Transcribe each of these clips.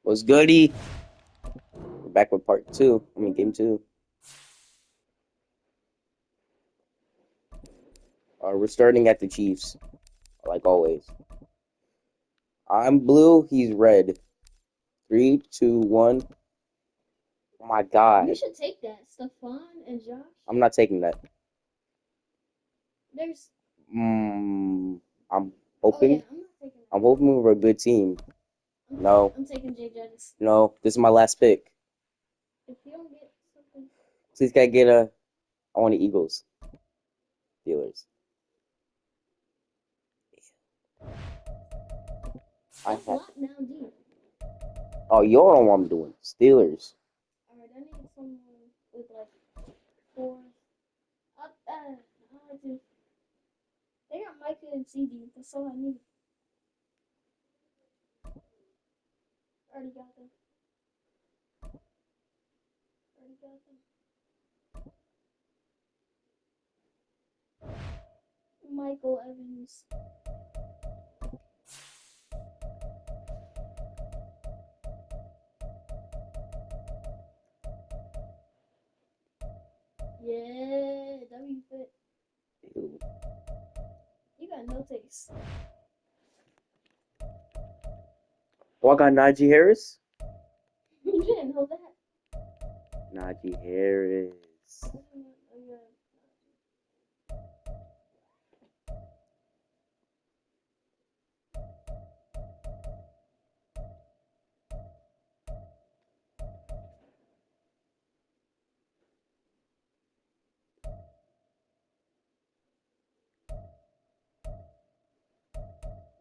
What's goody? We're back with part 2. I mean, game 2. We're starting at the Chiefs, like always. I'm blue, he's red. 3, 2, 1. Oh my god. You should take that, Stephon and Josh. I'm not taking that. There's. I'm hoping. Oh, yeah, I'm not taking that. I'm hoping we're a good team. No. I'm taking Jay Jettis. No, this is my last pick. If you don't get something. Please gotta get a. I want the Eagles. Steelers. I have. Now deep. Oh, you don't know what I'm doing. Steelers. Alright, I need someone with like 4. They got Micah and CD. That's all I need. Already got them. Michael Evans. Yeah, W fit. Ew. You got no taste. Oh, I got Najee Harris. You didn't know that. Najee Harris.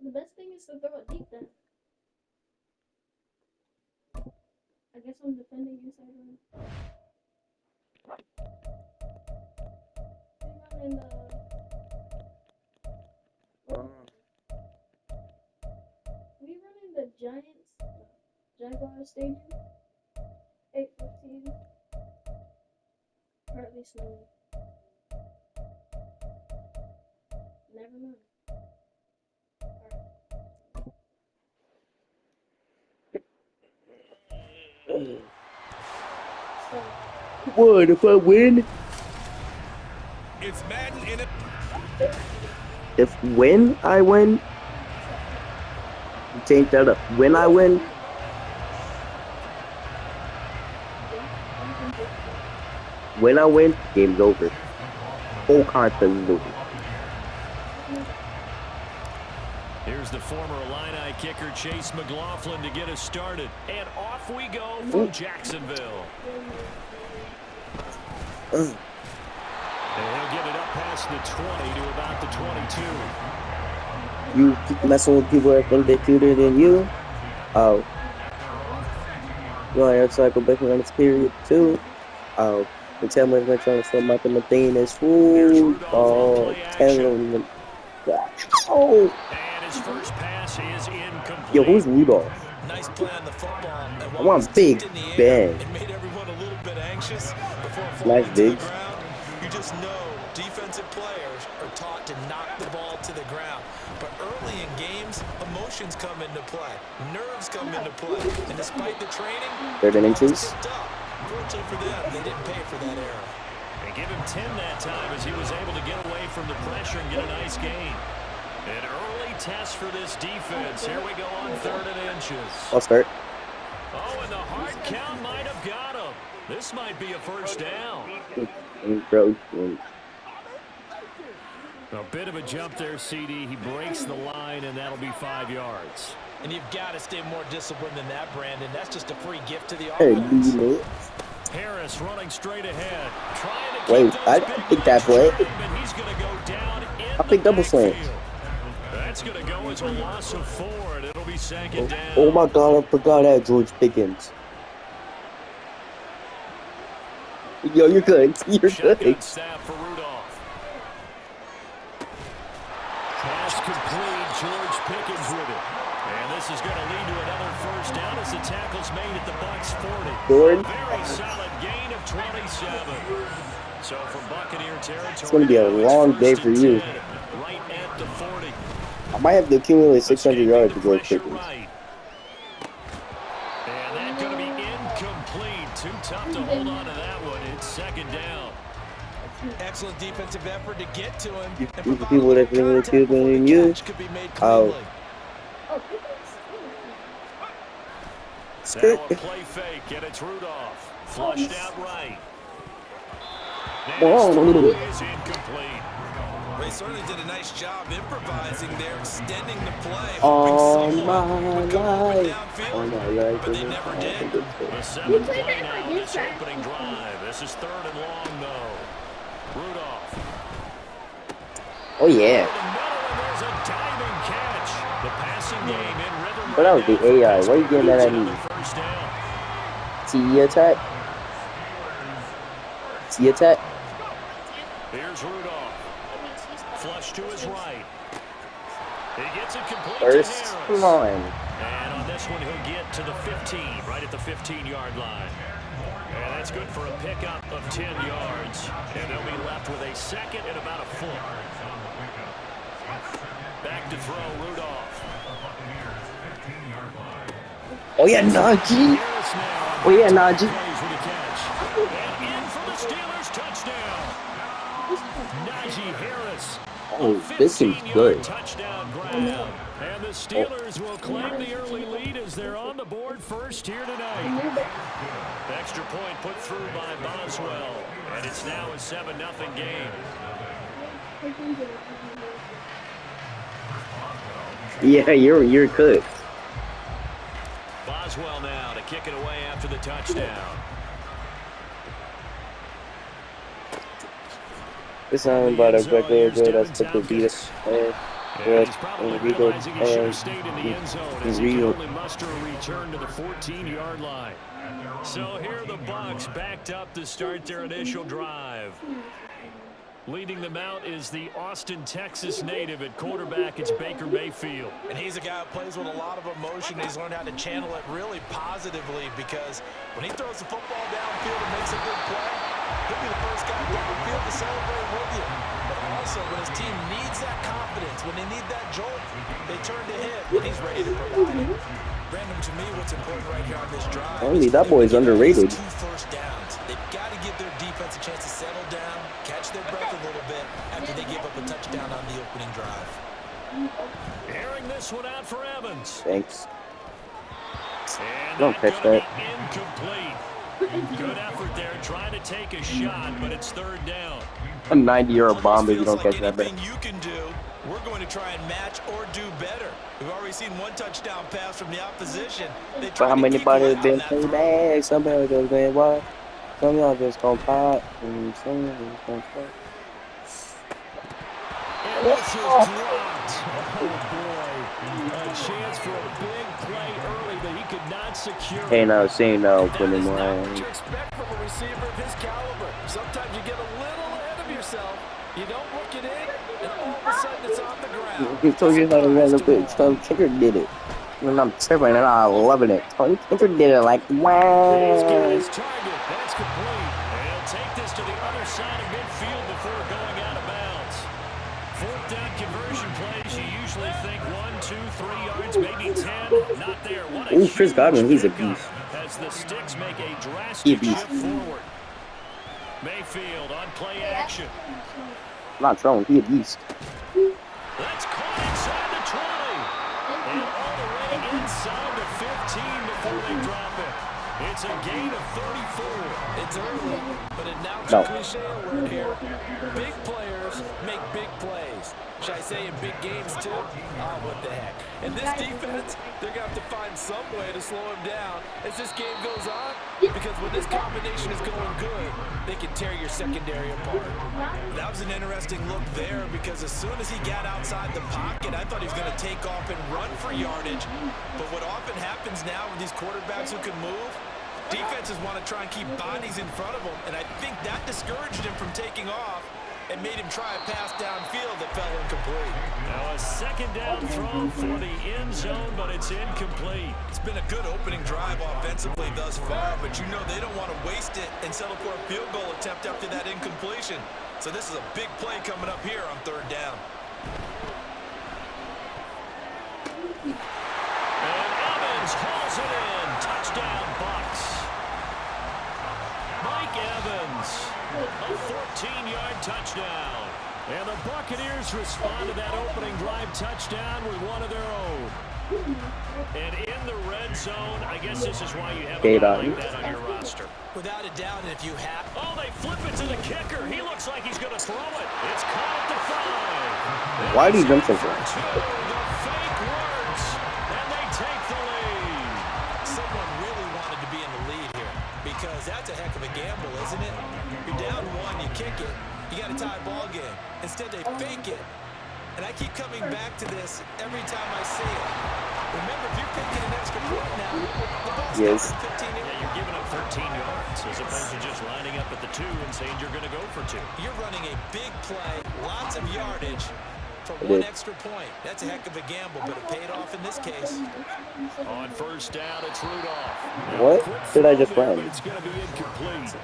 The best thing is to throw it deep then. I guess I'm defending inside one. We running the Jaguars Stadium. 8:15. Partly snowing. Never mind. What if I win? It's Madden in it. If when I win, change that up. When I win, game's over. Whole contest is over. Here's the former Illini kicker Chase McLaughlin to get us started. And off we go from Jacksonville. And he'll get it up past the 20 to about the 22. You keep messing with people that think they're cuter than you. Oh. You want to cycle back on this period too. Oh. The tell me they're trying to fill Michael McDean is fool. Oh, tell them. Oh. And his first pass is incomplete. Yo, who's Rudolph? Nice play on the football. I want Big Ben. It made everyone a little bit anxious before Nice falling to Big. the ground. You just know defensive players are taught to knock the ball to the ground. But early in games, emotions come into play. Nerves come into play. And despite the training, 13 inches. Fortunately for them, they didn't pay for that error. They give him 10 that time as he was able to get away from the pressure and get a nice gain. An early test for this defense. Here we go on 3rd and inches. I'll start. Oh, and the hard count might have got him. This might be a first down. A bit of a jump there, CD. He breaks the line, and that'll be 5 yards. And you've got to stay more disciplined than that, Brandon. That's just a free gift to the Hey, offense. Harris running straight ahead. Trying to wait, I picked that play. He's going to go down in I picked double slant. That's going to go as a loss of 4, and it'll be 2nd down. Oh my God, I forgot that George Pickens. Yo, you're good. You're Shotgun good. snap for Rudolph. Pass complete. George Pickens with it. And this is going to lead to another first down as the tackle's made at the Bucs 40. George. Very solid gain of 27. So from Buccaneer territory, It's going to be a long day for you. Right at the 40. I might have to accumulate 600 Escaping yards the to go pressure Pickens. right. And that's going to be incomplete. Too tough to hold on to that one. It's second down. Excellent defensive effort to get to him and These are provide a people little that didn't really contact feel before the than you. catch could be made Out. cleanly. Now a play fake, and it's Rudolph. Flushed out right. Whoa. Is incomplete. They certainly did a nice job improvising there, extending the play, hoping All someone my would come open life. downfield, All my life. but they never did. The seventh play now, this opening drive. This is third and long, though. Rudolph. Oh, yeah. The middle, and there's a diving catch. The passing game in rhythm. But that was the AI. Why are you getting that at me? First down. See attack? See attack? Here's Rudolph. Flush to his right. He gets it complete First to Harris. line. And on this one, he'll get to the 15, right at the 15-yard line. And that's good for a pickup of 10 yards. And they'll be left with a second and about a foot. Back to throw, Rudolph. Oh, yeah, Najee. Oh, yeah, Najee. And in for the Steelers touchdown. Najee Harris. Oh, this seems good. Touchdown grab. And the Steelers will claim the early lead as they're on the board first here tonight. Extra point put through by Boswell. And it's now a 7-0 game. Yeah, you're cooked. Boswell now to kick it away after the touchdown. This sounds about a regular good. That's what the beat us. He's probably realizing he should have stayed in the end zone as he can only muster a return to the 14-yard line. So here the Bucs backed up to start their initial drive. Leading them out is the Austin, Texas native at quarterback. It's Baker Mayfield. And he's a guy who plays with a lot of emotion. He's learned how to channel it really positively because when he throws the football downfield and makes a good play, he'll be the first guy downfield to celebrate with you. But also, when his team needs that confidence, when they need that jolt, they turn to him, and he's ready to provide it. Brandon, to me, what's important right here on this drive Only that boy's underrated. 2 first downs. They've got to give their defense a chance to settle down, catch their breath a little bit after they give up a touchdown on the opening drive. Airing this one out for Evans. Thanks. And Don't catch that. Incomplete. Good effort there, trying to take a shot, but it's third down. A 90-yard bomb if you don't Feels catch like that. anything you can do, we're going to try and match or do better. We've already seen one touchdown pass from the opposition. They But how many bodies have been played played back? Some people just been what? Some of y'all just gonna pop, and some of y'all just gonna pop. And this is dropped. Oh, boy. A chance for a big play early that he could not secure. Ain't no seeing no winning That is not line. what you expect from a receiver of his caliber. Sometimes you get a little ahead of yourself. You don't look it in, and all of a sudden it's on the ground. He told you how to run a bit. Tom Tinker did it. And I'm tripping and I'm loving it. Tony Tinker did it like, He's got wow. his target. That's complete. And he'll take this to the other side of midfield before going out of bounds. Fourth down conversion plays, you usually think 1, 2, 3 yards, maybe 10. Not there. What a Ooh, Chris Godwin, he's a pickup beast. as the sticks make a He a drastic beast. shift forward. Mayfield on play action. Not throwing, he a beast. That's caught inside the 20. And all the way inside the 15 before they drop it. It's a gain of 34. It's early, but it now No. cliche alert here. Big players make big plays. Should I say in big games too? Oh, what the heck. And this defense, they're going to have to find some way to slow him down as this game goes on, because when this combination is going good, they can tear your secondary apart. That was an interesting look there, because as soon as he got outside the pocket, I thought he was going to take off and run for yardage. But what often happens now with these quarterbacks who can move, defenses want to try and keep bodies in front of them, and I think that discouraged him from taking off and made him try a pass downfield that fell incomplete. Now a second down throw for the end zone, but it's incomplete. It's been a good opening drive offensively thus far, but you know they don't want to waste it and settle for a field goal attempt after that incompletion. So this is a big play coming up here on third down. And the Buccaneers respond to that opening drive touchdown with one of their own. And in the red zone, I guess this is why you have a guy like that on your roster. Without a doubt, and if you have... Oh, they flip it to the kicker. He looks like he's going to throw it. It's caught at the 5. Why do you jump so far? The fake works, and they take the lead. Someone really wanted to be in the lead here because that's a heck of a gamble, isn't it? You're down 1, you kick it, you got a tie ball game. Instead, they fake it. And I keep coming back to this every time I see it. Remember, if you're picking an extra point now, the ball's yes. 15 yards. Yeah, you're giving up 13 yards as opposed to just lining up at the 2 and saying you're going to go for 2. You're running a big play, lots of yardage for 1 extra point. That's a heck of a gamble, but it paid off in this case. On first down, it's Rudolph. What did I just run? It's going to be incomplete.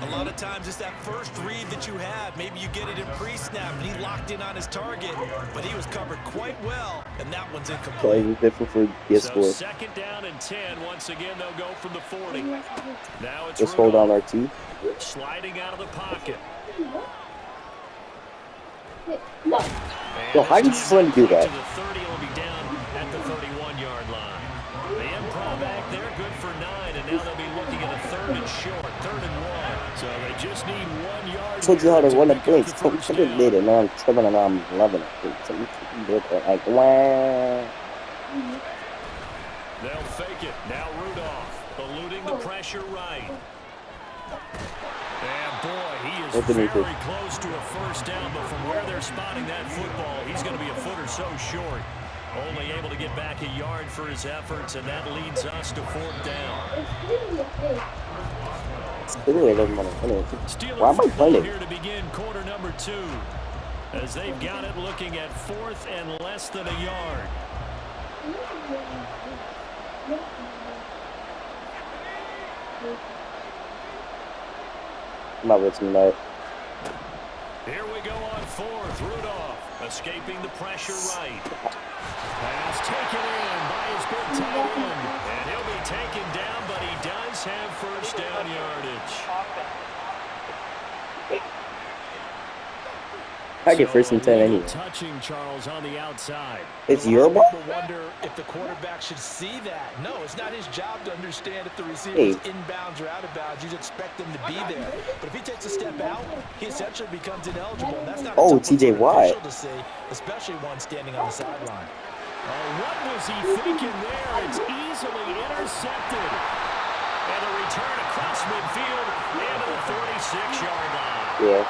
A lot of times it's that first read that you have. Maybe you get it in pre-snap, and he locked in on his target, but he was covered quite well, and that one's incomplete. Playing different for PS4. So second down and 10. Once again, they'll go from the 40. Now it's Just hold on our T. sliding out of the pocket. Yo, how do you slim do that? To the 30, will be down at the 31-yard line. The improv act there, good for 9, and now they'll be looking at a 3rd and short, 3rd and 1. So they just need 1 yard. I told you how to run a blitz. I did it, man. I'm 7 and I'm 11. So you did that. Like, wow. They'll fake it. Now Rudolph eluding the pressure right. And boy, he is very close to a first down, but from where they're spotting that football, he's going to be a foot or so short. Only able to get back a yard for his efforts, and that leads us to 4th down. Why am I playing? Here to begin quarter number 2, as they've got it looking at 4th and less than a yard. I'm not listening to that. Here we go on 4th. Rudolph escaping the pressure right. Pass taken in by his big tight end. And he'll be taken down, but he does have first down yardage. I get first and 10 anyway. Touching Charles on the outside. It's your ball? People wonder if the quarterback should see that. No, it's not his job to understand if the receiver is inbounds or out of bounds. You expect him to be there. But if he takes a step out, he essentially becomes ineligible. And that's not TJ Watt. to see, especially one standing on the sideline. What was he thinking there? It's easily intercepted. And a return across midfield into the 46-yard line. Yeah.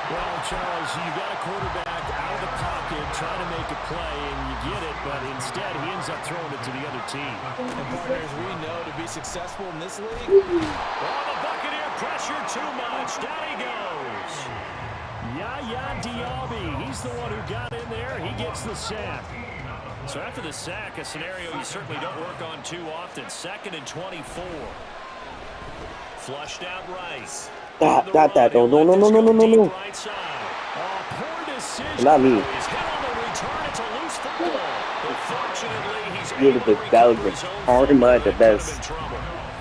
Well, Charles, you got a quarterback out of the pocket trying to make a play, and you get it, but instead he ends up throwing it to the other team. And partners, we know to be successful in this league. Oh, the Buccaneer pressure too much. Down he goes. Yaya Diaby, he's the one who got in there. He gets the sack. So after the sack, a scenario you certainly don't work on too often. 2nd and 24. Flushed out right. No. Not me. You're the Belgian. Hard the best.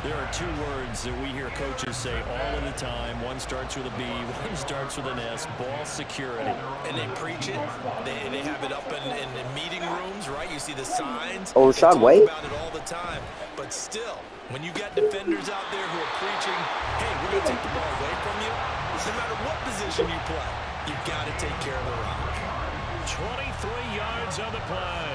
There are 2 words that we hear coaches say all of the time. One starts with a B, one starts with an S. Ball security. And they preach it. They have it up in meeting rooms, right? You see the signs. Oh, Rashad White? About it all the time. But still, when you got defenders out there who are preaching, hey, we're going to take the ball away from you, no matter what position you play, you've got to take care of the rock. 23 yards on the play.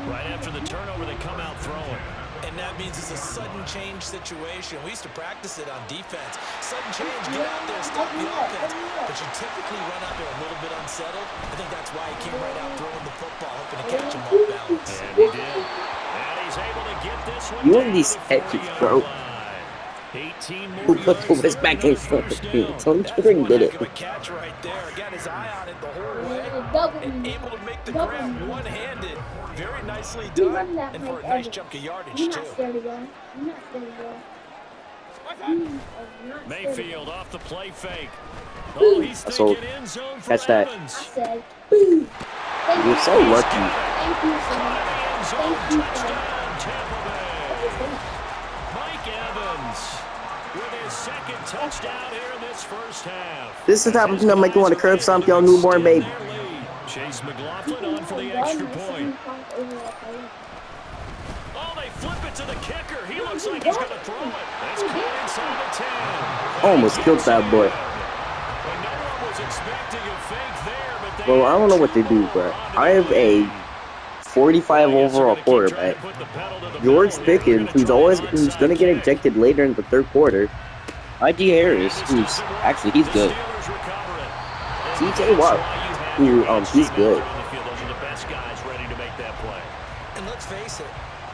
Right after the turnover, they come out throwing. And that means it's a sudden change situation. We used to practice it on defense. Sudden change, get out there, stop the offense. But you typically run out there a little bit unsettled. I think that's why he came right out throwing the football, hoping to catch him off balance. And he did. And he's able to get this one. You and these catches, bro. 18 more Who put the whiz back in front of me? Tony Spring did it. A catch right there. Got his eye on it the whole way. And able to make the grab one-handed. Very nicely done. And for a nice chunk of yardage, too. Mayfield off the play fake. Oh, he's thinking end zone for Catch that. Evans. You're so lucky. Touchdown, Tampa Bay. Mike Evans with his second touchdown here in this first half. This is the type of thing that make you want to curb stomp your newborn baby. Chase McLaughlin on for the extra point. Oh, they flip it to the kicker. He looks like he's going to throw it. That's caught inside the 10. Almost killed that boy. Well, no one was expecting a fake there, but they Bro, I don't know what they do, bro. I have a 45 overall quarterback. George Pickens, who's gonna get ejected later in the third quarter. I.G. Harris, he's good. T.J. Watt, he's good. And let's face it,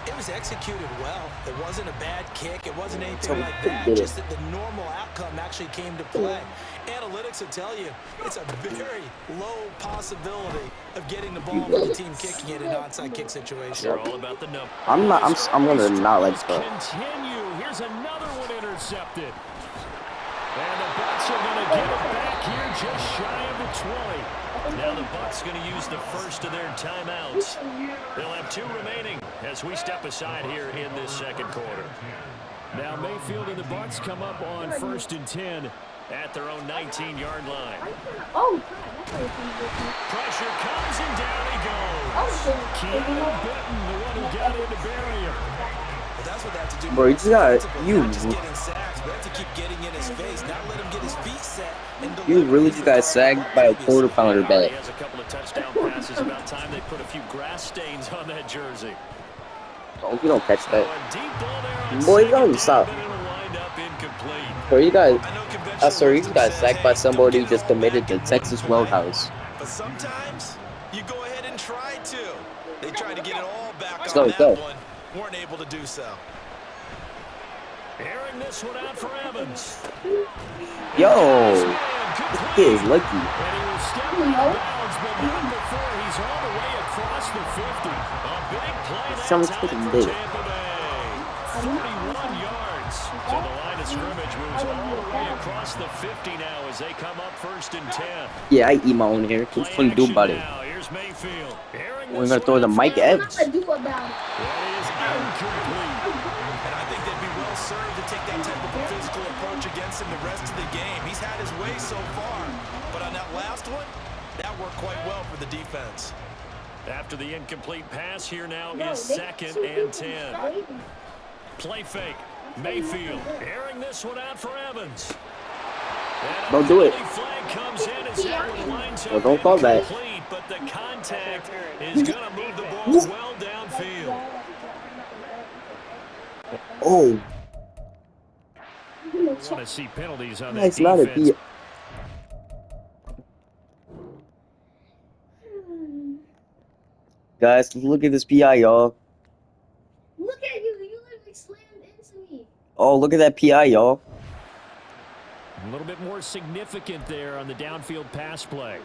it was executed well. It wasn't a bad kick. It wasn't anything like Pretty that. good. Just that the normal outcome actually came to play. Analytics will tell you it's a very low possibility of getting the ball with the team kicking it in an onside kick situation. They're all about the number. I'm gonna not let go. Continue. Here's another one intercepted. And the Bucs are going to get it back here just shy of the 20. Now the Bucs going to use the first of their timeouts. They'll have 2 remaining as we step aside here in this second quarter. Now Mayfield and the Bucs come up on 1st and 10 at their own 19-yard line. Oh, Pressure comes and down he goes. Keanu Benton, the one who got in to bury him. But that's what they have to do. Bro, you just got Not just getting sacks, but have to keep getting in his face, not let him get his feet set. You really just got sagged by a quarter pounder back. He has a couple of touchdown passes. About time they put a few grass stains on that jersey. Oh, if you don't catch that. Deep ball there on Boy, you second don't stop. down, but it'll wind up incomplete. Bro, you guys, I know conventional sorry, you wisdom got says, sacked by hey, somebody who don't just get committed to all that Texas in the play. Roadhouse. But sometimes you go ahead and try to. They tried to get it all back Let's on go, that go. one. Weren't able to do so. Airing this one out for Evans. Yo, this kid is lucky. And he will step out of bounds, but not before he's all the way across the 50. A big play that Sounds time fucking for big. Tampa Bay. 41 yards. So the line of scrimmage moves all the way across the 50 now as they come up 1st and 10. Yeah, I eat my own hair. What's fun to do about it? Now, here's Mayfield. Airing We're this gonna throw one the out Mike for Evans. what do about it? That is incomplete. And I think they'd be well served to take that type of a physical approach against him the rest of the game. He's had his way so far, but on that last one, that worked quite well for the defense. After the incomplete pass, here now is 2nd and 10. Play fake. Mayfield airing this one out for Evans. And Don't do it. penalty flag comes in as that one lines up Well, don't call that. incomplete, but the contact is going to move the ball well downfield. Oh, We want to see penalties on that that's not a defense. P. Guys, look at this PI, y'all. Look at you. You literally slammed into me. Oh, look at that PI, y'all. A little bit more significant there on the downfield pass play.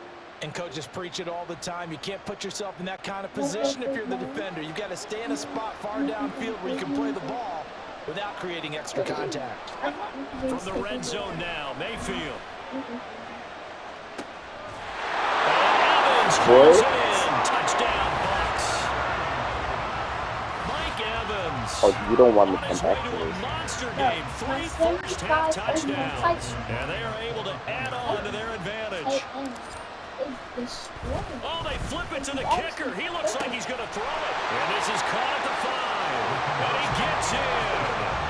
And coaches preach it all the time. You can't put yourself in that kind of position if you're the defender. You've got to stay in a spot far downfield where you can play the ball without creating extra contact. From the red zone now, Mayfield. Evans throws it in. Touchdown, Bucs. Mike Evans. Oh, you don't want me to On come his way back to to a this. monster game. 3 first-half touchdowns. And they are able to add on to their advantage. Oh, they flip it to the kicker. He looks like he's going to throw it. And this is caught at the 5. And he gets in.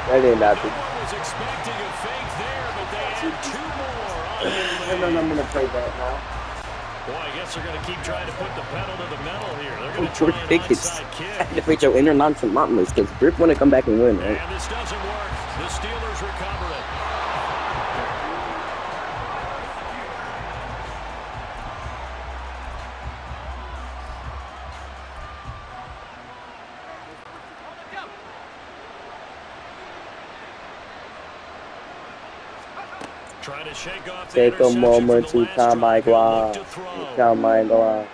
That didn't No happen. one was expecting a fake there, but they add 2 more on the And then I'm gonna play that now. Boy, I guess they're going to keep trying to put the pedal to the metal here. They're going to George try an Pickens. onside I kick. had to fix your inner nonchalantness because Griff want to come back and win, right? And this doesn't work. The Steelers recover it. Trying to shake off the Take a interception moment from to the last calm my drive. He'll look glove. to throw. Calm my glove.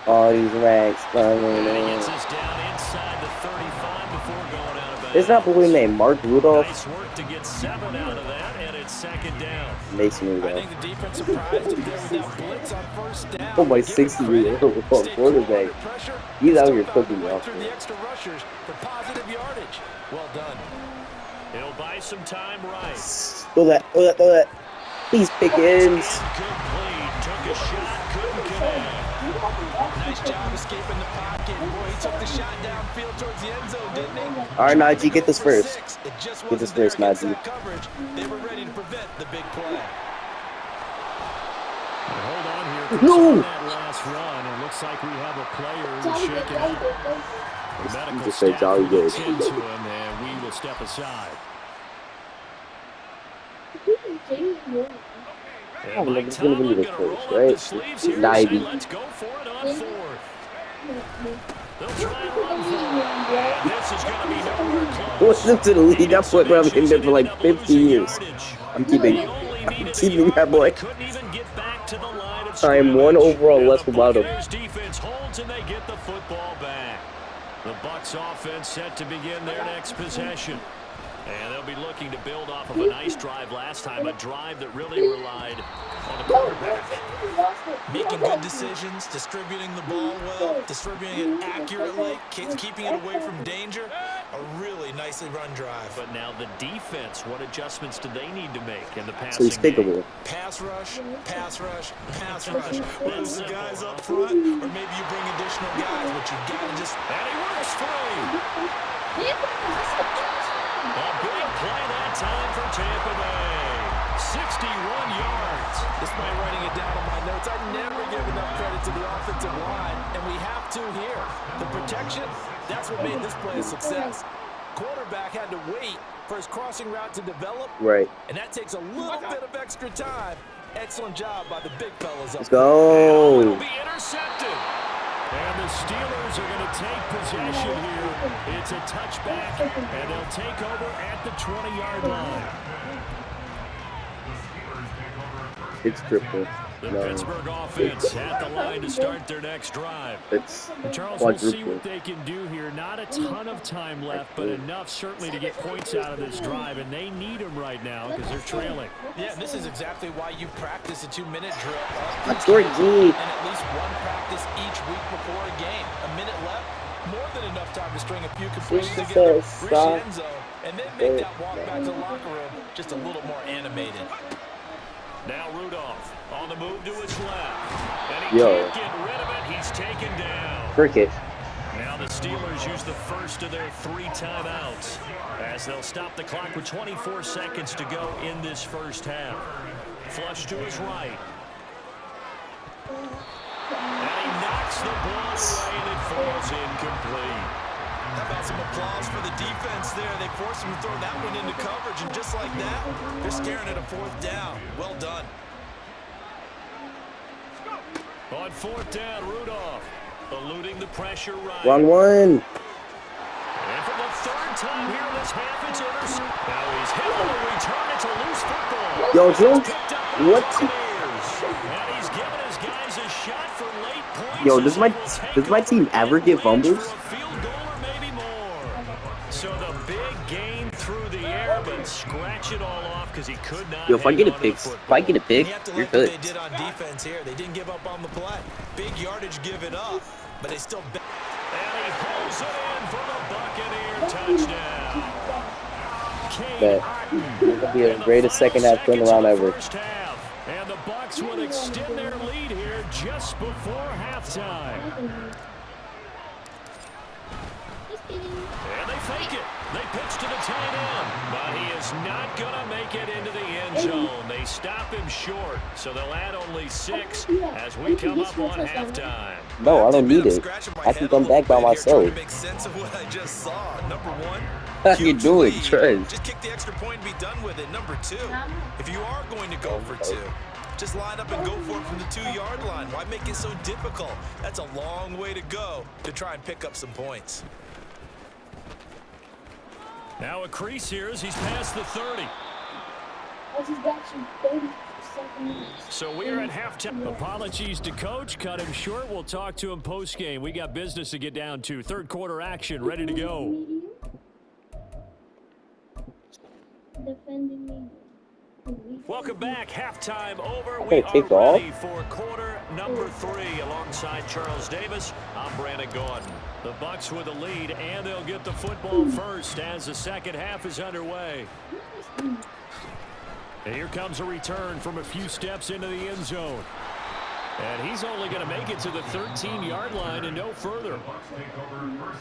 All these ranks coming And he in. gets us down inside the 35 before going out of bounds. It's not boy named Mark Rudolph. Nice work to get 7 out of that, and it's 2nd down. Mason I Rudolph. think the defense surprised him there with that blitz on first down. Oh, my Give him 60-year-old credit. Stayed cool quarterback. under pressure, He's out still here found cooking, a way y'all. through the extra rushers for positive yardage. Well done. He'll buy some time right. Throw that. Please, Pickens. Incomplete. Took a shot, couldn't connect. Nice job escaping the pocket. Boy, he took the shot downfield towards the end zone, didn't he? All right, Trying to Najee, get go this for first. 6. It just Get this wasn't there first, against Najee. that coverage. They were ready to prevent the big play. Hold on here. No. On that last run, it looks like we have a player who's shaken up. The You medical just said staff jolly will good. attend to him, and we will step aside. Oh, And Mike nobody's gonna Tomlin give me going this to first, roll up right? the sleeves here and say, Divey. let's go for it on 4th. They'll try and run for it. And this is going to be nowhere close. What's up to the lead? That boy probably been there for like 50 years. I'm keeping that boy. Couldn't even get back to the line of I'm one overall and less the without him. Buccaneers defense holds and they get the football back. The Bucs offense set to begin their next possession. And they'll be looking to build off of a nice drive last time, a drive that really relied on the quarterback. Making good decisions, distributing the ball well, distributing it accurately, keeping it away from danger. A really nicely run drive. But now the defense, what adjustments do they need to make in the So passing he's game? pickable. Pass rush, pass rush, pass rush. Whether it's the guys up front or maybe you bring additional guys, but you got to just... And he works free. A big play that time for Tampa Bay. 61 yards. This might writing it down on my notes. I never give enough credit to the offensive line, and we have to here. The protection, that's what made this play a success. Quarterback had to wait for his crossing route to develop. Right. And that takes a little bit of extra time. Excellent job by the big fellas up Let's front. go. It'll be intercepted. And the Steelers are going to take possession here. It's a touchback, and they'll take over at the 20-yard line. It's triple. The No. Pittsburgh offense at the line to start their next drive. It's Charles, we'll see quadruple. what they can do here. Not a ton of time left, but enough certainly to get points out of this drive, and they need them right now because they're trailing. Yeah, this is exactly why you practice a 2-minute drill. That's Georgie. And at least one practice each week before a game. A minute left, more than enough time to string a few completions together, reach the end zone, and then make that walk back to the locker room just a little more animated. Now Rudolph on the move to his left. And he can't get rid of it. He's taken down. Cricket. Now the Steelers use the first of their 3 timeouts as they'll stop the clock with 24 seconds to go in this first half. Flush to his right. And he knocks the ball away and it falls incomplete. How about some applause for the defense there? They forced him to throw that one into coverage, and just like that, they're scaring at a 4th down. Well done. On 4th down, Rudolph eluding the pressure right. Wrong one. And for the 3rd time here in this half, it's intercepted. Now he's hit on the return. It's a loose football. Yo, Joe. Picked up by the What? Buccaneers. And he's giving his guys a shot for late points. Yo, as does my team ever get fumbles? For a field goal or maybe more. So the big gain through the air, but scratch it all off because he could not. Yo, if I hang get a on to pick, the if I get a pick, You have to you're like what good. they did on defense here. They didn't give up on the play. Big yardage given up, but they still... And he holds it in for the Buccaneer touchdown. That'll be the greatest second half turnaround ever. And the Bucs will extend their lead here just before halftime. And they fake it. They pitch to the tight end, but he is not going to make it into the end zone. They stop him short, so they'll add only 6 as we come up on halftime. No, I don't need it. I can come back by myself. Make sense of what I just saw. Number 1, How you huge doing, lead. Trez? Just kick the extra point and be done with it. Number 2, if you are going to go for 2, just line up and go for it from the 2-yard line. Why make it so difficult? That's a long way to go to try and pick up some points. Now a crease here as he's past the 30. So we are at halftime. Apologies to Coach. Cut him short. We'll talk to him post-game. We got business to get down to. 3rd quarter action ready to go. Defending me. Welcome back. Halftime over. I We can't are take off. ready for quarter number 3. Alongside Charles Davis, I'm Brandon Gordon. The Bucks with the lead, and they'll get the football first as the second half is underway. And here comes a return from a few steps into the end zone. And he's only going to make it to the 13-yard line and no further.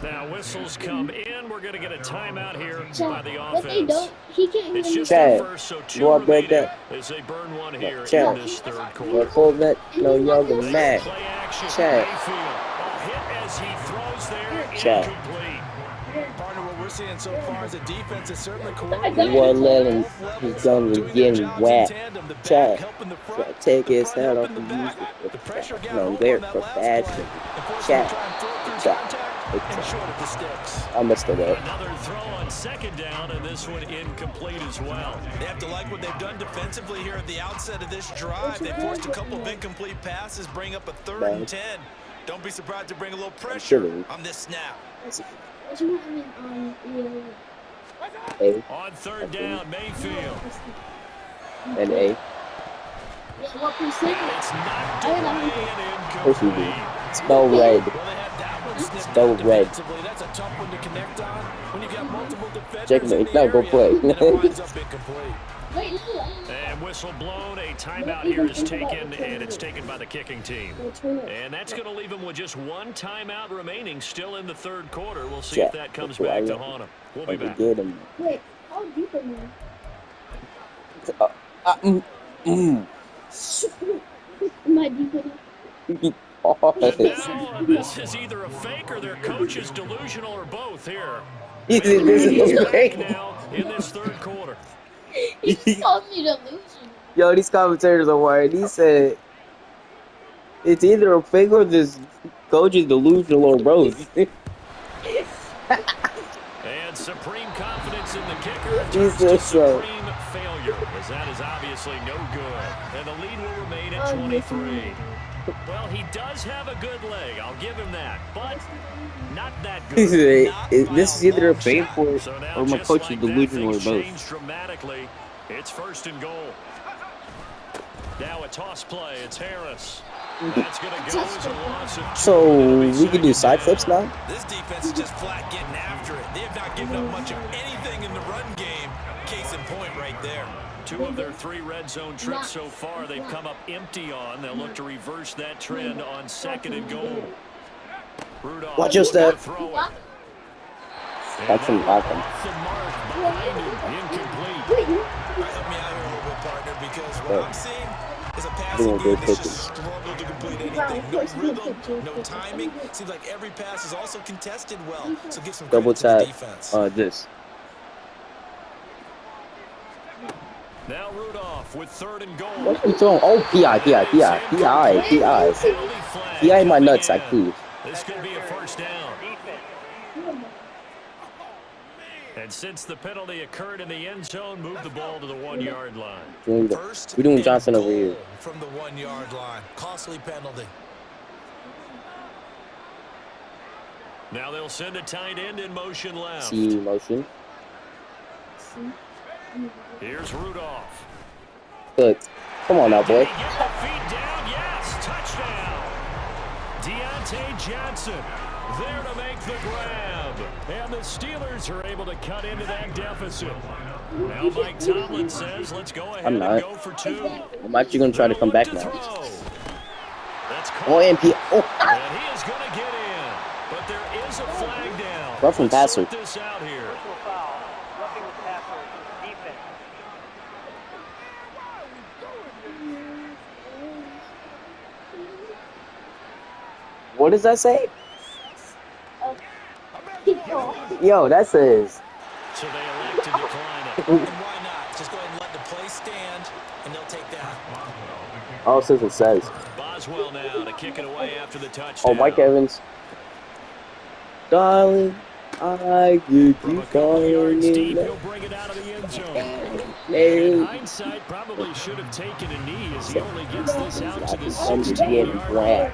Now whistles come in. We're going to get a timeout here by the offense. It's just their first, so 2 remaining as they burn one here in this third quarter. Fullback, no younger than that. Play action. Chat. Mayfield. A hit as he throws there. Chat. Incomplete. Partner, what we're seeing so far is the defense is certainly You coordinated. won't let him. He's gonna be getting whacked. Chat. Take his head off the music. No, they're professional. Chat. I missed it. Another throw on second down, and this one incomplete as well. They have to like what they've done defensively here at the outset of this drive. They forced a couple of incomplete passes, bring up a 3rd and 10. Don't be surprised to bring a little pressure on this snap. On third down, Mayfield. And A. It's knocked away and Of course we do. incomplete. Spell red. Spell red. That's a tough one to connect on when you got multiple defenders Check in me. the No, go area, play. and it winds up incomplete. And whistle blown. A timeout here is taken, and it's taken by the kicking team. And that's going to leave them with just 1 timeout remaining still in the third quarter. We'll see if that comes back to haunt them. We'll be back. Wait, how deep am I? Am I deep enough? And now, this is either a fake or their coach is delusional or both here. This is Back great. now in this third quarter. He just called me delusional. Yo, these commentators are wired. He said it's either a fake or this coach is delusional or both. And supreme confidence in the kicker turns to Jesus, supreme failure, as that is obviously no good. And the lead will remain at 23. Well, he does have a good leg. I'll give him that. But not that He good. said, this is either a fake or So now, my just coach like is that, delusional or things both. changed dramatically. It's 1st and goal. Now a toss play. It's Harris. That's going to go as a loss of 2. So we can do side flips now? This defense is just flat getting after it. They have not given up much of anything in the run game. Case in point right there. 2 of their 3 red zone trips so far, they've come up empty on. They'll look to reverse that trend on 2nd and goal. Rudolph. Watch your step. Throw it. That's him laughing. Off the mark behind him. Incomplete. Help me out here a little bit, partner, because what I'm seeing is a passing Doing game good that's pitches. just struggled to complete anything. No rhythm, no timing. Seems like every pass is also contested well. So give some Double credit to the tap. defense. This. Now Rudolph with 3rd and goal. What are we doing? Oh, PI. PI my nuts, I please. This could be a first down. And since the penalty occurred in the end zone, move the ball to the 1-yard line. We're doing Johnson over here. From the 1-yard line. Costly penalty. Now they'll send a tight end in motion left. See motion. Here's Rudolph. Good. Come on now, boy. Get the feet down. Yes, touchdown. Deontay Johnson there to make the grab. And the Steelers are able to cut into that deficit. Now Mike Tomlin says, let's go ahead and go for 2. I'm actually going to try to come back now. That's Oh, and P. Oh, and he is going to get in. But there is a flag down. Rough and Let's passer. sort this out here. what does that say? Yo, that says. So they elect to decline it. And why not? Just go ahead and let the play stand, and they'll take that. Oh, since it says. Boswell now to kick it away after the touchdown. Oh, Mike Evans. Darling, I give From you a couple yards deep, calling. he'll bring it out of the end zone. In No. hindsight, probably should have taken a knee as he only gets this out to the I'm 16-yard line.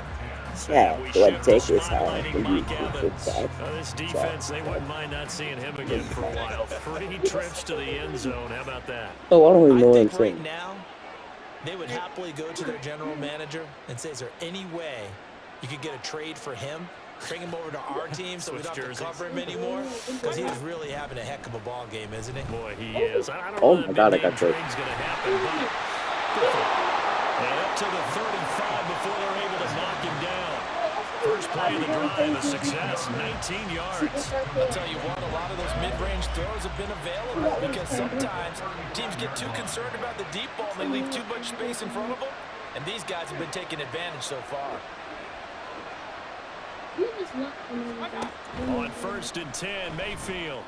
Yeah, we so I shift the take this high spotlighting and you Mike put Evans. that. This defense, they wouldn't mind not seeing him again for a while. 3 trips to the end zone. How about that? Oh, I don't even I know what I'm think right saying. now they would happily go to their general manager and say, is there any way you could get a trade for him? Bring him over to our team so we don't have to cover him anymore? Because he is really having a heck of a ball game, isn't he? Boy, he is. I don't Oh know my that God, I mid-game got traded. trade's going to happen, but good for him. And up to the 35 before they're able to knock him down. First play of the drive, a success, 19 yards. I'll tell you what, a lot of those mid-range throws have been available because sometimes teams get too concerned about the deep ball and they leave too much space in front of them. And these guys have been taking advantage so far. On 1st and 10, Mayfield.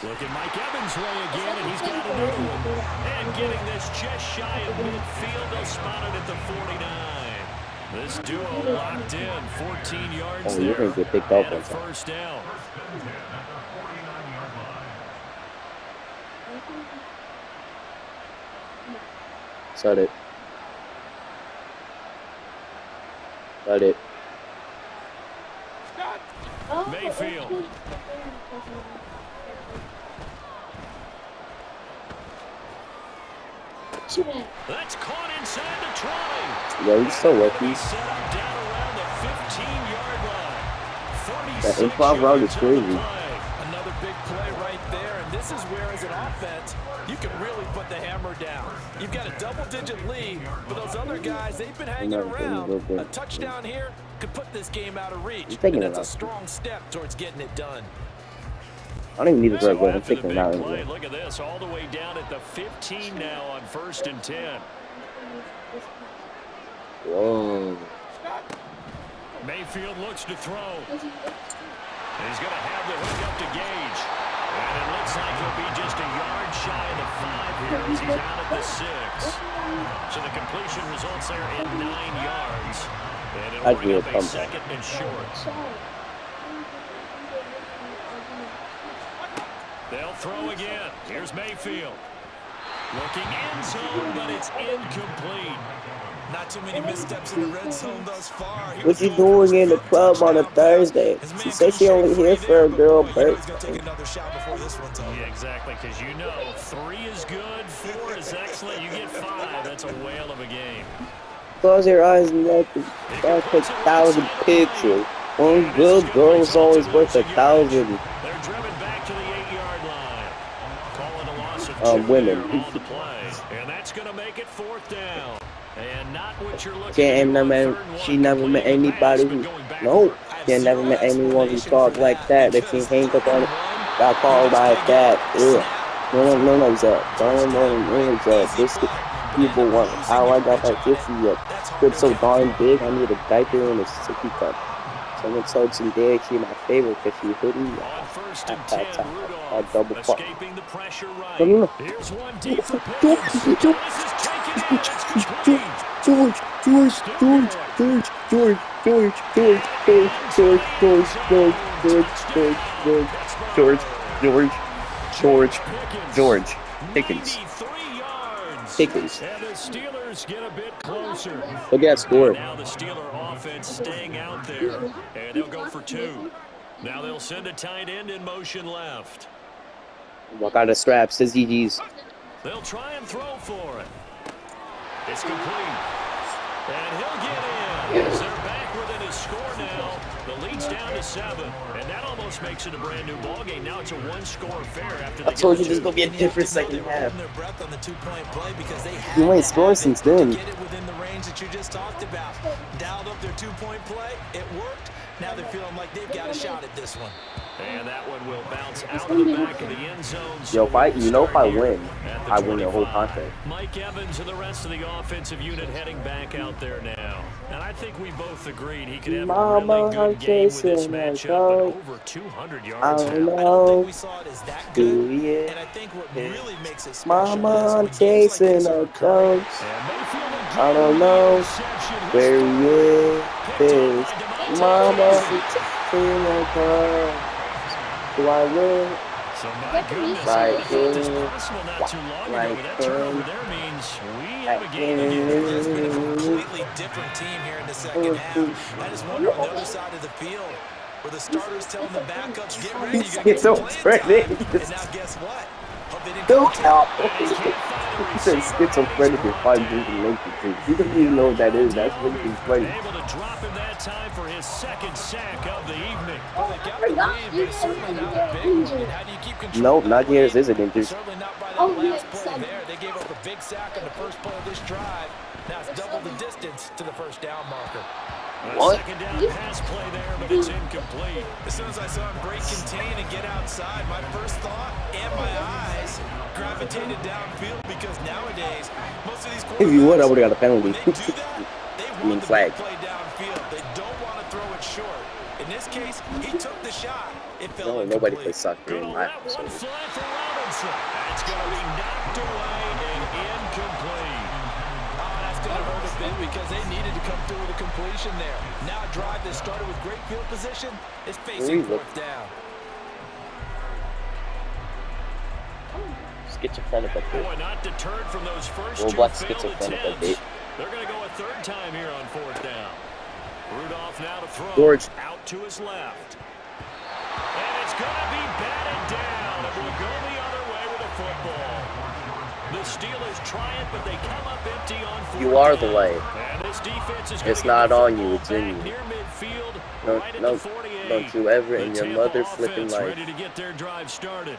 Look at Mike Evans' way again, and he's got another one. And getting this just shy of midfield, they'll spot it at the 49. This duo locked in, 14 yards Oh, you're there, going to get picked up and a on that. first down. Start it. Start it. Mayfield. That's caught inside the 20. Yo, he's so lucky. Set up down around the 15-yard line. That 46 improv route is yards on the crazy. play. Another big play right there, and this is where, as an offense, you can really put the hammer down. You've got a double-digit lead, but those other guys, they've been hanging around. A touchdown here could put this game out of reach, and that's a strong step towards getting it done. I don't even need to So throw it. I'm after the taking big it out play, anyway. look at this, all the way down at the 15 now on 1st and 10. Whoa. Mayfield looks to throw. He's going to have the hook up to Gage. And it looks like he'll be just a yard shy of the 5 here as he's out at the 6. So the completion results there in 9 yards. And it'll bring up a 2nd and short. They'll throw again. Here's Mayfield. Looking end zone, but it's incomplete. Not too many missteps in the red zone thus far. What you doing in the club on a Thursday? She said she only here for a girl birthday. Yeah, exactly, because you know 3 is good, 4 is excellent. You get 5. That's a whale of a game. Close your eyes and let the guy take 1,000 pictures. One good girl is always worth 1,000. They're driven back to the 8-yard line. Calling a loss of 2 women. there on the play. And that's going to make it 4th down. And not what you're looking Can't at. never, she never met anybody who, no, she never met anyone who talked like that. If she hangs up on it, got called by that. Ugh. No, Zach. No, Zach. This people want how I got that 50 yet. It's so darn big, I need a diaper and a sippy cup. Someone told some day she my favorite because she hoodie. On 1st and 10, Rudolph double pop. escaping the pressure right. No. Here's one deep for Pickens. This is taken in. It's complete. George Pickens. 93 yards. Pickens. And the Steelers get a bit closer. Look at that score. Now the Steeler offense staying out there, and they'll go for 2. Now they'll send a tight end in motion left. Walk out of straps, says GG's. They'll try and throw for it. It's complete. And he'll get in. As they're back within his score now. The lead's down to 7. And that almost makes it a brand new ballgame. Now it's a 1-score affair after they I told you get this is going to be a different second half. You You ain't scored since then. Get it within the range that you just talked about. Dialed up their 2-point play. It worked. Now they're feeling like they've got a shot at this one. And that one will bounce out of the back of the end zone. Yo, if I win, I win the whole 25. contest. Mike Evans and the rest of the offensive unit heading back out there now. And I think we both agreed he could have a really good game with this matchup. But over 200 yards now. I don't think we saw it as that good. And I think what really makes it special Mama, I'm is when games like chasing this a are occurring. ghost. And Mayfield again I don't with know the interception. where he Picked is. up by DeMonte Mama, Wilson. I'm chasing a ghost. Do I win? So my Get the goodness, reset. I Like would have thought this him, possible not too long ago, like but that turnover him, there means we have like a game again. Yeah, it's been a him. completely different team here in the second half. I just wonder on the other side of the field, where the starters telling the backups, get ready, He's you're going to get some playing schizophrenic. time. And now guess what? Hope they didn't call Don't timeout. help. And he can't find the He said receiver, and he's schizophrenic is brought probably down. drinking later. He doesn't even know what that is. That's drinking crazy. Able to drop him that time for his second sack of the evening. Well, they got the lead, but it's certainly not a big one. And how do you keep control Nope, of that not yours, lead? is it, injured? Certainly not by that Oh, yeah, last play son. there. They gave up a big sack on the first play of this drive. Now it's double the distance to the first down marker. What? Second down pass play there, but it's incomplete. As soon as I saw him break contain and get outside, my first thought and my eyes gravitated downfield because nowadays, most of these If you would, I quarterbacks, would have got a penalty. when they do that, they want the flag. big play downfield. They don't want to throw it short. In this case, he took the shot. It fell No, incomplete. nobody plays soccer Gonna in my let one episode. fly for Robinson. That's going to be knocked away and incomplete. That's going to hurt a bit because they needed to come through with a completion there. Now a drive that started with great field position is facing fourth down. Schizophrenic up Boy, there. not deterred from those first Well, two what's failed schizophrenic up attempts. there? They're going to go a third time here on fourth down. Rudolph now to throw. George. Out to his left. And it's going to be batted down. It will go the other way with the football. The Steelers try it, but they come up empty on fourth You are the down. way. And this defense is It's gonna not get the on you, football it's in back you. near midfield, No, right at no, the 48. don't you ever The in your Tampa mother flipping offense life ready to get their drive started.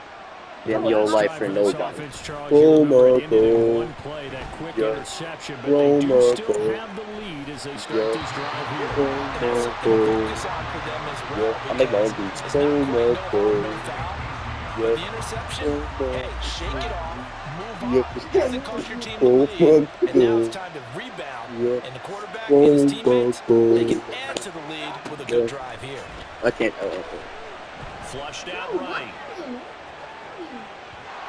give The your last life drive for this nobody. offense, Charles, Oh you remember it my ended in God. one play, that quick Yeah. interception, but Oh they do my still God. have the lead as they start Yeah. this drive here. Oh And that's my something to God. focus on for them as well. Yeah, I make my own because beats. it's Oh not my quite no harm, God. no foul. But Yeah. the interception, Oh my hey, shake it off, move Yeah. on. Doesn't cost your team the Oh lead. my And now it's God. time to rebound. Yeah. And the quarterback Oh and his my teammates, they can God. add to the lead with a Yeah. good drive here. I can't. Flushed out right.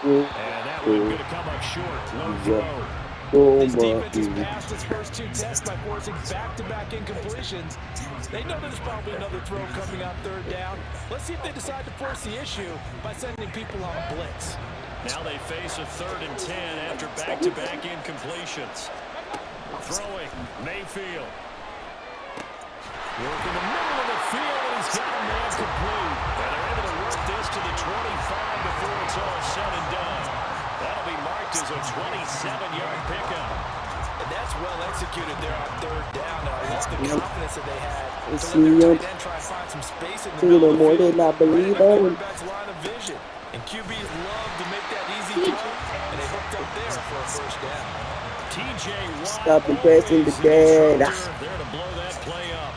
Oh And that one going to come up short. Low throw. This my defense has God. passed its first two tests by forcing back-to-back incompletions. They know there's probably another throw coming on third down. Let's see if they decide to force the issue by sending people on a blitz. Now they face a 3rd and 10 after back-to-back incompletions. Throwing, Mayfield. Working the middle of the field, and he's got a man complete. And they're able to work this to the 25 before it's all said and done. That'll be marked as a 27-yard pickup. And that's well executed there on third down. And I love the confidence that they had to It's let their the, tight end try and find some space in the you middle know, of more the field. than I believe Right in the on. quarterback's line of vision. And QBs love to make that easy throw. And they hooked up there for a first down. TJ Watt, Stop and pressing the always gas. disruptor, there to blow that play up.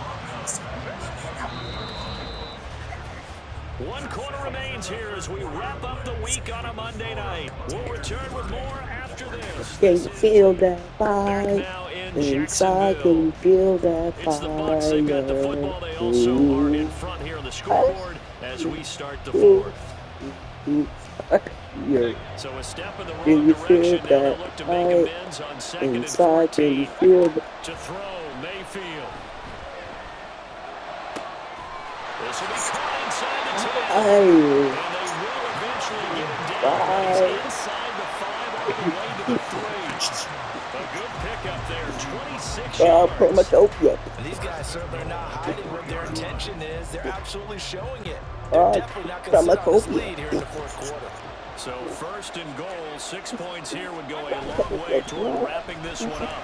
1 quarter remains here as we wrap up the week on a Monday night. We'll return with more after this. Can you feel that Back fire? now in Inside, can Jacksonville. you feel that It's the Bucs. They've got the football. They also are in front here on the scoreboard as we start the fourth. Yeah. So a step in the Can wrong you feel direction. Now they'll that look to make fire? amends on 2nd and Inside, can you 14. feel that? To throw, Mayfield. This will be caught inside the 10. Ay, And they will eventually get him down. But he's bye. inside the 5 all the way to the 3. A good pickup there, 26 Put my yards. trophy up. And these guys certainly are not hiding what their intention is. They're absolutely showing it. They're definitely not going to sit on this lead here in the fourth quarter. So 1st and goal, 6 points here would go a long way toward wrapping this one up.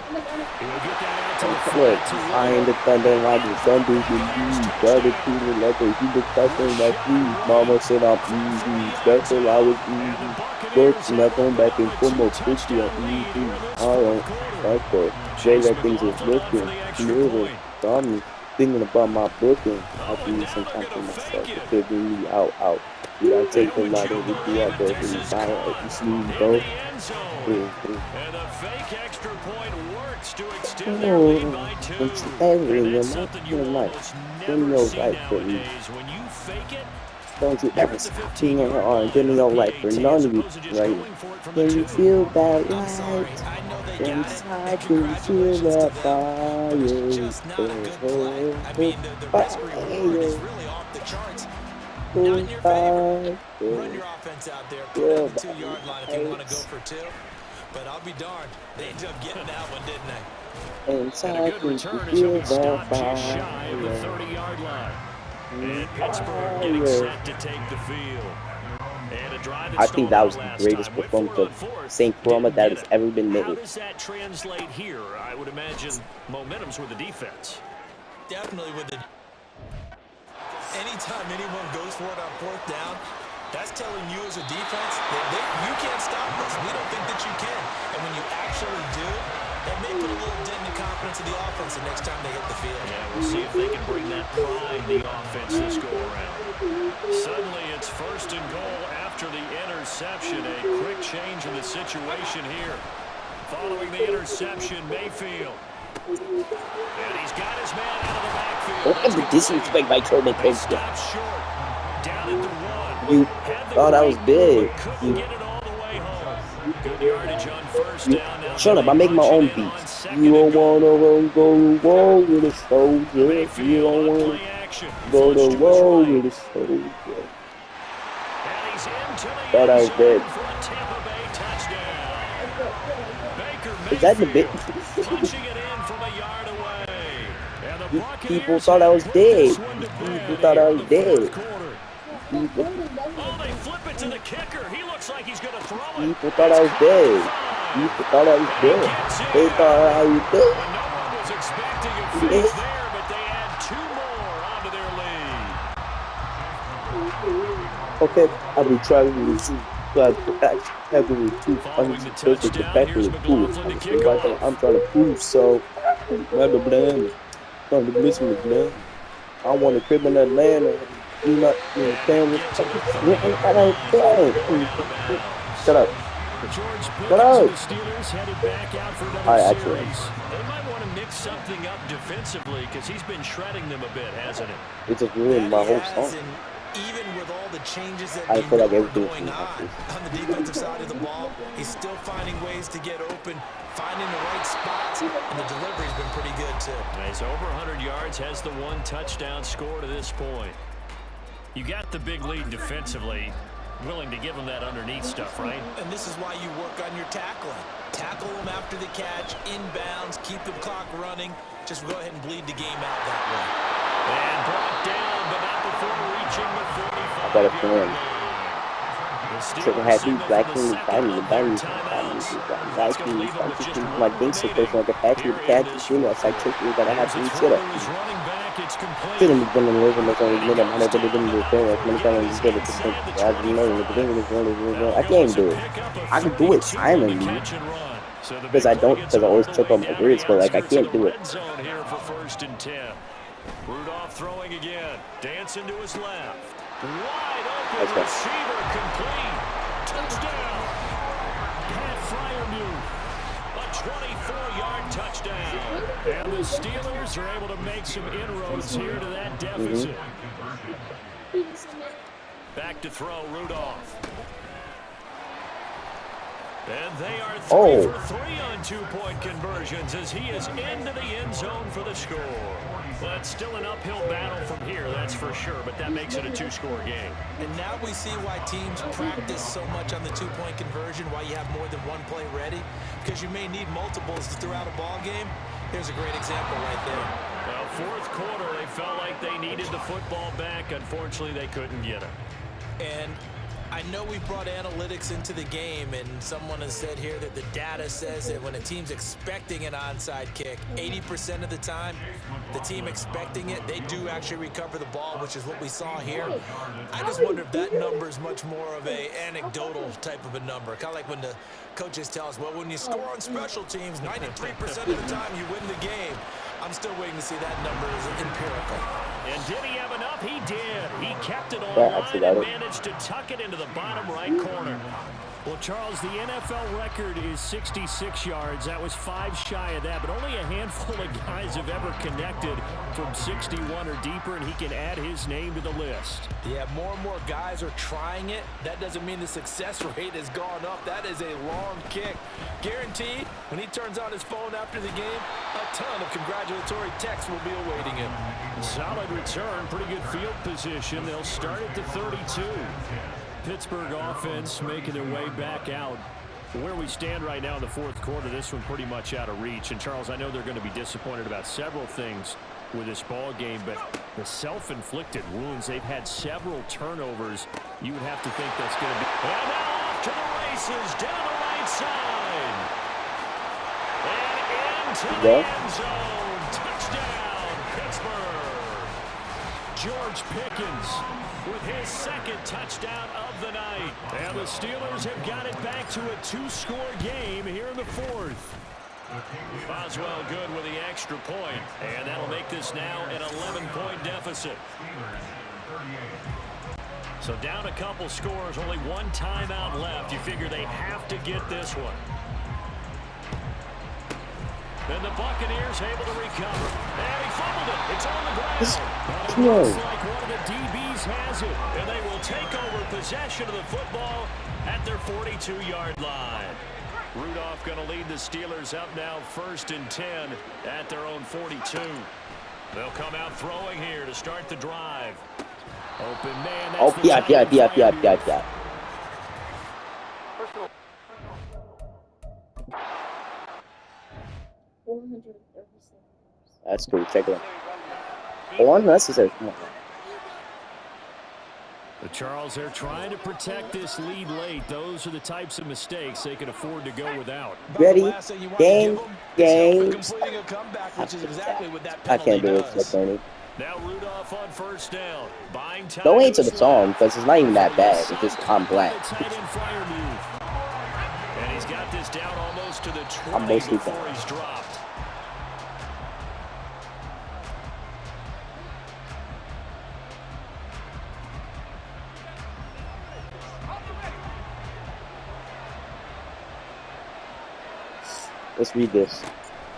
He will get that out to the Look, flat to I ain't the thunder like the thunder in me. Brother Peter like a he was talking like me. Mama said I'm easy. Special I was easy. But nothing back and forth more quickly on easy. I don't like that. Way that things is looking. Moving. Got me thinking about my booking. I do this sometimes for myself. It could be me out. You gotta take a lot of it. You out there for the fire. If you see me go. And the fake extra point works to extend their lead by 2. It's every And that's remote something you in life. almost When never you're see right for me. nowadays. When you fake it, Don't you ever stop being on or getting your life for none of you right. Can you feel that I'm sorry. light? I know they got it. Inside, And can you feel congratulations to that them. But it's fire? just not a good play. I mean, the risk reward is really off the charts. not in your favor. Who Run your offense out there. Put it will on the 2-yard line if you want to go bites for 2. But I'll be darned. They ended up getting that one, didn't they? and And a good talking to return as he'll feel be the stopped just fire? shy of the 30-yard line. And Pittsburgh getting set to take the field. And a drive that I think stalled that out was the last greatest time. Went for performance it on of fourth. St. Chroma Didn't that get has it. ever been How made. does that translate here? I would imagine momentum's with the defense. Definitely with the... Anytime anyone goes for it on 4th down, that's telling you as a defense that you can't stop us. We don't think that you can. And when you actually do, that may put a little dent in the confidence of the offense the next time they hit the field. Yeah, we'll see if they can bring that pride in the offense this go-around. Suddenly, it's 1st and goal after the interception. A quick change in the situation here. Following the interception, Mayfield. And he's got his man out of the backfield. Don't ever disrespect my Troy They McCabe. stop short. Down at the 1. You Had the thought I was great big. move, but couldn't You, get it all the way home. Good yardage on 1st you down. Now shut up. they I make my punch it own in on beats. 2nd You and don't goal. wanna go to war with a soldier. You Mayfield don't on wanna play action. go Flips to to his war right. with a soldier. And he's into the Thought I end was zone dead. for a Tampa Bay touchdown. Baker Is that the bit? Mayfield punching it in from a yard away. And the People Buccaneers thought I was put dead. this one to People bed thought I here in was the 4th dead. quarter. People, Oh, they flip it to the kicker. He looks like he's going to throw it. people thought I was dead. People thought I was And he dead. gets in. They thought I was And dead. no one was expecting a Yeah. finish there, but they add 2 more onto their lead. Okay, I'll be traveling with you. So having with two Following the unsupported touchdown, factory here's cool. McLaughlin to kick off. I'm trying to prove so. Rather blame. Trying to miss me, man. I want a crib in Atlanta. You not in the family. Get to the I don't 30-yard care. line before they're out of bounds. Shut up. George Shut Pickens up. and the Steelers headed back out for another I actually series. They might want to mix something up defensively because he's been shredding them a bit, hasn't he? It just ruined my whole song. And even with all the changes that I feel like are everything's going on the defensive side of the ball, he's still finding ways to get open, finding the right spots, and the delivery's been pretty good too. He's over 100 yards, has the 1 touchdown score to this point. You got the big lead defensively. Willing to give him that underneath stuff, right? And this is why you work on your tackling. Tackle them after the catch, inbounds, keep the clock running. Just go ahead and bleed the game out that way. And brought down, but not before reaching the 45. I got a feeling. Triple happy, black king, diamond, diamond, black king, my things so personal, the patch with the catch, you know, it's like tricky, but I have to shit up. Shouldn't be done in the living, that's only minute, I never did in the film, like many times you get it, I didn't know, the thing is, I can't do it. I can do it silently, because I always trip on my words, but like, I can't do it. Rudolph throwing again, dancing to his left. Wide open receiver complete. Touchdown. Pat Fryermuth. A 24-yard touchdown. And the Steelers are able to make some inroads here to that deficit. Back to throw, Rudolph. And they are 3 for 3 on 2-point conversions as he is into the end zone for the score. But still an uphill battle from here, that's for sure, but that makes it a 2-score game. And now we see why teams practice so much on the 2-point conversion, why you have more than one play ready, because you may need multiples throughout a ball game. Here's a great example right there. Well, 4th quarter, they felt like they needed the football back. Unfortunately, they couldn't get it. And I know we brought analytics into the game, and someone has said here that the data says that when a team's expecting an onside kick, 80% of the time, the team expecting it, they do actually recover the ball, which is what we saw here. I just wonder if that number is much more of a anecdotal type of a number. Kind of like when the coaches tell us, well, when you score on special teams, 93% of the time you win the game. I'm still waiting to see that number as empirical. And did he have enough? He did. He kept it on line and managed to tuck it into the bottom right corner. Well, Charles, the NFL record is 66 yards. That was 5 shy of that, but only a handful of guys have ever connected from 61 or deeper, and he can add his name to the list. Yeah, more and more guys are trying it. That doesn't mean the success rate has gone up. That is a long kick. Guaranteed, when he turns on his phone after the game, a ton of congratulatory texts will be awaiting him. Solid return, pretty good field position. They'll start at the 32. Pittsburgh offense making their way back out. Where we stand right now in the fourth quarter, this one pretty much out of reach. And, Charles, I know they're going to be disappointed about several things with this ball game, but the self-inflicted wounds, they've had several turnovers. You would have to think that's going to be... And now off to the races, down the right side. And into the end zone. Touchdown, Pittsburgh. George Pickens with his second touchdown of the night. And the Steelers have got it back to a 2-score game here in the fourth. Boswell good with the extra point, and that'll make this now an 11-point deficit. So down a couple scores, only one timeout left. You figure they have to get this one. Then the Buccaneers able to recover. And he fumbled it. It's on the ground. It looks like one of the DBs has it. And they will take over possession of the football at their 42-yard line. Rudolph going to lead the Steelers up now 1st and 10 at their own 42. They'll come out throwing here to start the drive. Open man. Oh, yeah. 437. That's cool. Check it out. Unnecessary. Come on. But Charles, they're trying to protect this lead late. Those are the types of mistakes they can afford to go without. Ready? Game. Completing a comeback, which is exactly what that I can't do it. does. Funny. Now Rudolph on first down. Buying time. Don't answer the song because it's not even that bad. It's just I'm black. And he's got this down almost to the 20 I'm mostly before down. he's dropped. Let's read this.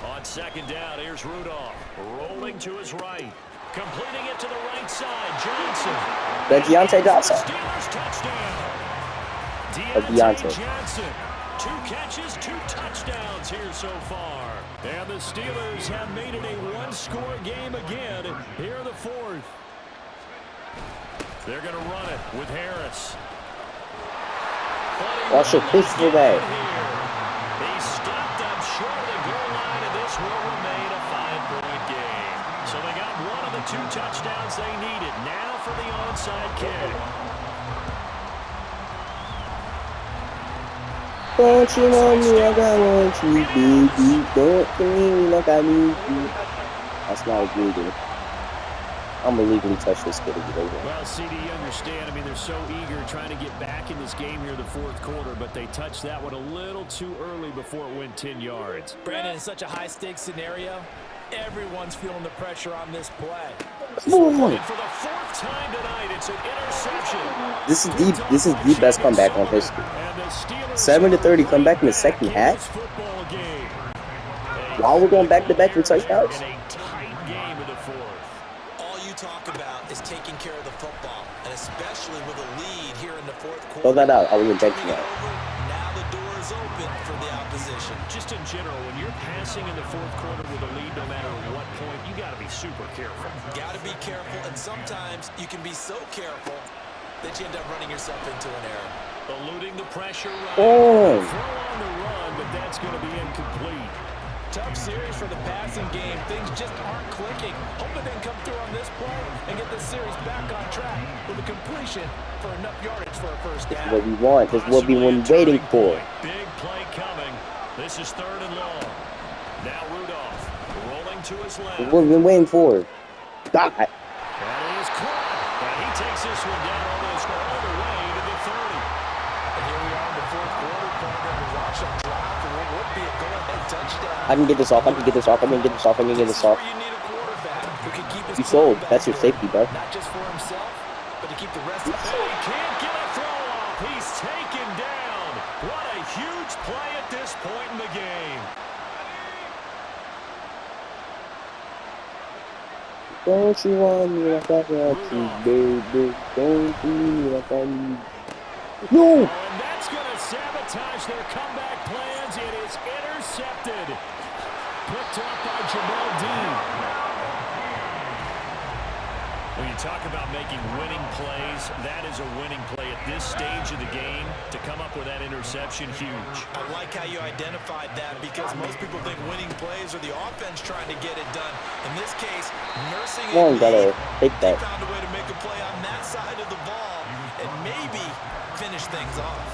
On second down, here's Rudolph. Rolling to his right. Completing it to the right side. Johnson. That Deontay Johnson. Steelers touchdown. Deontay. Johnson. 2 catches, 2 touchdowns here so far. And the Steelers have made it a 1-score game again here in the fourth. They're going to run it with Harris. Watch your push for that. He stopped up short of the goal line, and this will remain a 5-point game. So they got one of the 2 touchdowns they needed. Now for the onside kick. Don't you know me like I want you, baby. Don't treat me like I need you. That's not illegal. I'm gonna legally touch this kid if you don't. Well, CD, you understand. I mean, they're so eager trying to get back in this game here in the fourth quarter, but they touched that one a little too early before it went 10 yards. Brandon, in such a high-stakes scenario, everyone's feeling the pressure on this play. Boom. For the 4th time tonight, it's an interception. This is the best comeback on history. 7-30 comeback in the second half. While we're going back-to-back for touchdowns. In a tight game in the fourth. All you talk about is taking care of the football, and especially with a lead here in the fourth quarter. Throw that out. Are we in bench now? Now the door is open for the opposition. Just in general, when you're passing in the fourth quarter with a lead, no matter what point, you got to be super careful. Got to be careful, and sometimes you can be so careful that you end up running yourself into an error. Eluding the pressure run. Oh. Throw on the run, but that's going to be incomplete. Tough series for the passing game. Things just aren't clicking. Hoping they can come through on this play and get the series back on track with a completion for enough yardage for a first down. What we want. This is what we've been waiting for. Big play coming. This is 3rd and long. Now Rudolph rolling to his left. What we've been waiting for. God. That is caught. And he takes this one down almost all the way to the 30. And here we are in the fourth quarter. Playing the rush on drive for what would be a go-ahead touchdown. I can get this off. You sold. That's your safety, bro. Not just for himself, but to keep the rest of the He can't get a throw off. He's taken down huge play at this point in the game. Don't you want me like I got you, baby? Don't you me like I need you? No! Oh, and that's going to sabotage their comeback plans. It is intercepted. Picked up by Jamel Dean. When you talk about making winning plays, that is a winning play at this stage of the game. To come up with that interception, huge. I like how you identified that because most people think winning plays are the offense trying to get it done. In this case, nursing it, gotta take they that. found a way to make a play on that side of the ball and maybe finish things off.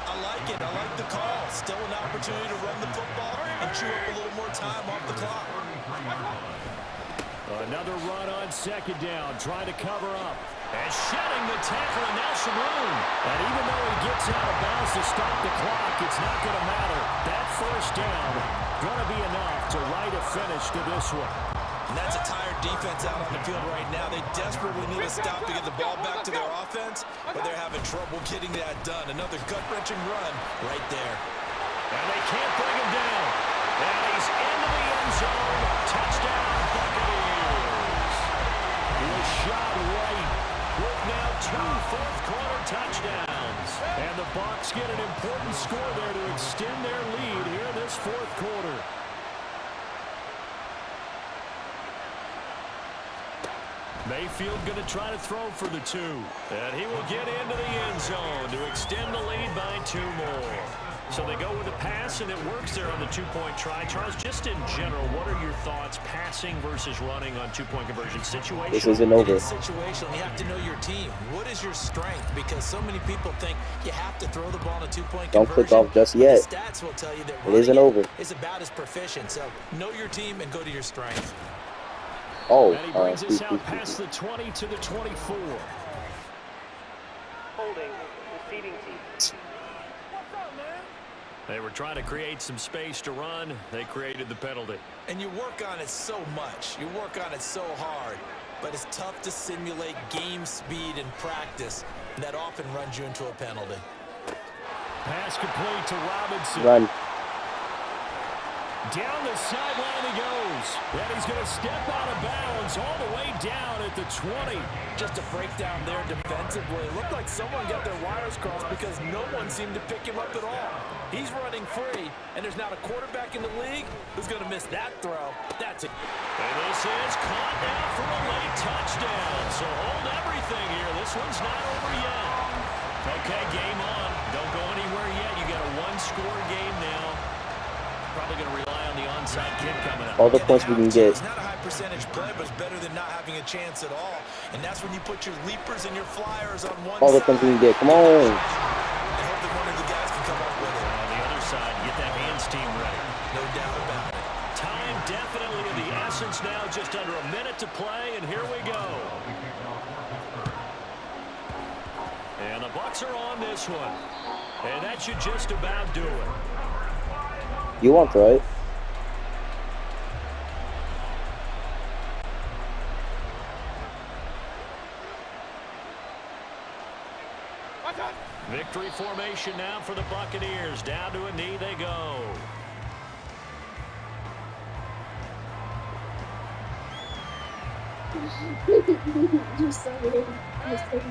I like it. I like the call. Still an opportunity to run the football and chew up a little more time off the clock. Another run on second down, trying to cover up. And shedding the tackle, and now some room. And even though he gets out of bounds to stop the clock, it's not going to matter. That first down going to be enough to write a finish to this one. And that's a tired defense out on the field right now. They desperately need a stop to get the ball back to their offense, but they're having trouble getting that done. Another gut-wrenching run right there. And they can't bring him down. And he's into the end zone. Touchdown, Buccaneers. He was shot right with now 2 fourth-quarter touchdowns. And the Bucs get an important score there to extend their lead here in this fourth quarter. Mayfield going to try to throw for the 2. And he will get into the end zone to extend the lead by 2 more. So they go with a pass, and it works there on the 2-point try. Charles, just in general, what are your thoughts passing versus running on 2-point conversion situation? This isn't over. It is situational. You have to know your team. What is your strength? Because so many people think you have to throw the ball in a 2-point conversion. Don't click off just yet. The stats will tell you that it isn't over. Is about as proficient. So know your team and go to your strength. Oh, and he brings us out past the 20 to the 24. Holding, receiving team. They were trying to create some space to run. They created the penalty. And you work on it so much. You work on it so hard. But it's tough to simulate game speed in practice. And that often runs you into a penalty. Pass complete to Robinson. Run. Down the sideline he goes. And he's going to step out of bounds all the way down at the 20. Just a breakdown there defensively. It looked like someone got their wires crossed because no one seemed to pick him up at all. He's running free, and there's not a quarterback in the league who's going to miss that throw. That's it. And this is caught now for a late touchdown. So hold everything here. This one's not over yet. Okay, game on. Don't go anywhere yet. You got a one-score game now. Probably going to rely on the onside kick coming up. All the points we can get. It's not a high percentage play, but it's better than not having a chance at all. And that's when you put your leapers and your flyers on one All side. the points we can get. Come on. I hope that one of the guys can come up with it. On the other side, get that hands team ready. No doubt about it. Time definitely of the essence now. Just under a minute to play, and here we go. And the Bucs are on this one. And that should just about do it. You want, right? Victory formation now for the Buccaneers. Down to a knee they go.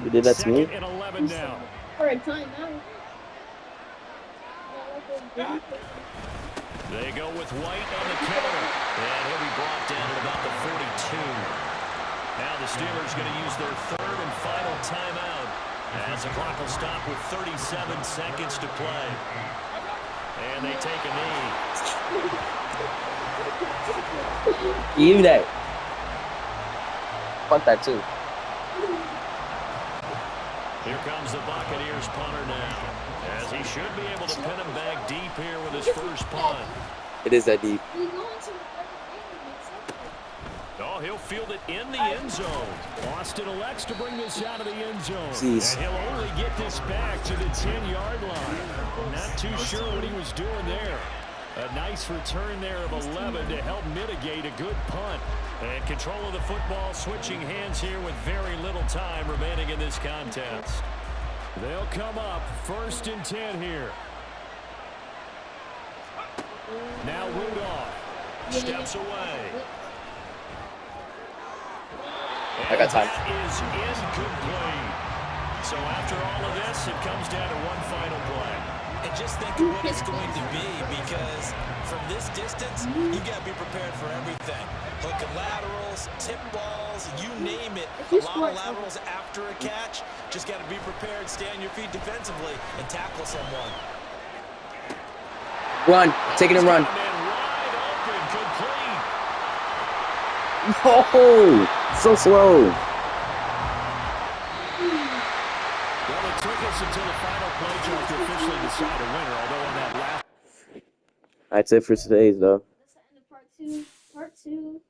You did that to me? Second and 11 now. For a timeout. They go with White on the counter. And he'll be brought down at about the 42. Now the Steelers going to use their third and final timeout as the clock will stop with 37 seconds to play. And they take a knee. You that. Fuck that too. Here comes the Buccaneers punter now, as he should be able to pin him back deep here with his first punt. It is that deep. Oh, he'll field it in the end zone. Austin elects to bring this out of the end zone. Jeez. And he'll only get this back to the 10-yard line. Not too sure what he was doing there. A nice return there of 11 to help mitigate a good punt. And control of the football switching hands here with very little time remaining in this contest. They'll come up 1st and 10 here. Now Rudolph steps away. I got time. That is incomplete. So after all of this, it comes down to one final play. And just think of what it's going to be, because from this distance, you got to be prepared for everything. Hook and laterals, tip balls, you name it. A lot of laterals after a catch. Just got to be prepared, stay on your feet defensively, and tackle someone. Run. Taking a run. Wide open, complete. Oh, so slow. Well, it took us until the final play to officially decide a winner, although on that last... That's it for today's, though.